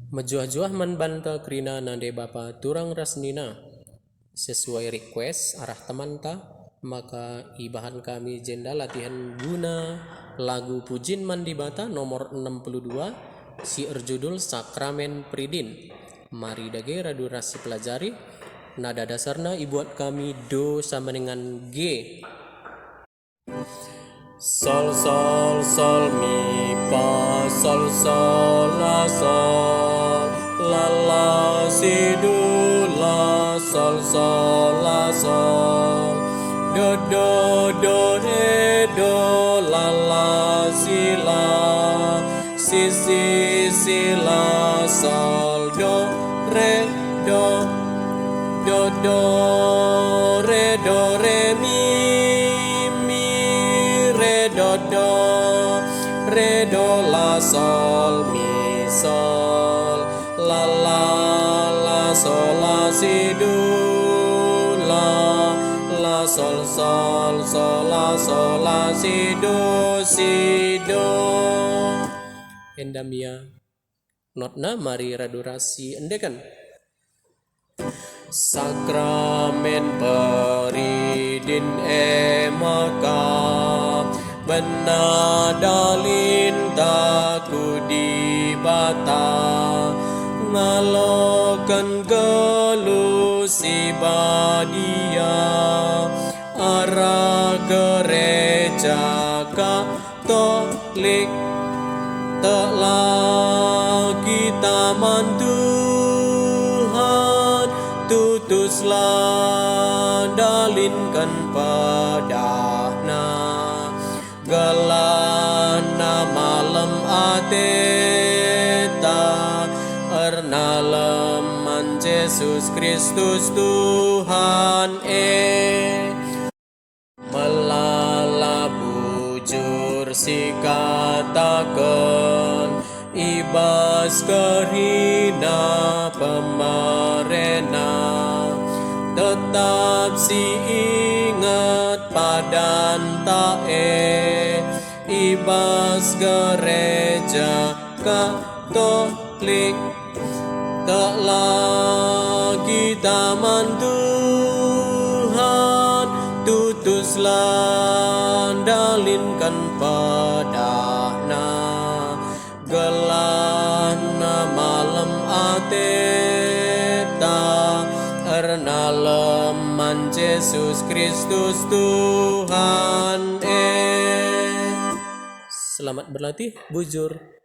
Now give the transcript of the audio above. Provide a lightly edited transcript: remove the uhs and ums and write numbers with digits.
Mejuah-juah menbanta krina nande bapa turang rasnina sesuai request arah teman ta, maka ibahan kami jenda latihan guna lagu Pujin Mandibata nomor 62 si erjudul Sakramen Pridin. Mari dage radu rasi pelajari. Nada dasarna ibuat kami do sama dengan G. Sol sol sol mi fa sol sol la si do la sol la sol do re do la si si la sol do re do re mi re do la sol mi sol la sol la si do la sol la si do. Endamia notna mari radurasi endekan. Sakramen Pridin maka benadalin taku di bata ngalokan gelusi badia arah gereja Katolik telah kita Tuhan tutuslah dalinkan padahna galana malam ateta ernalem Yesus Kristus Tuhan melala bujur si katakan ibas kerina pemerena tetap si ingat padan tae ibas gereja Katolik telah kita Tuhan tutuslah dalinkan padahna gelana malam ateta ernalem Yesus Kristus Tuhan Selamat berlatih bujur.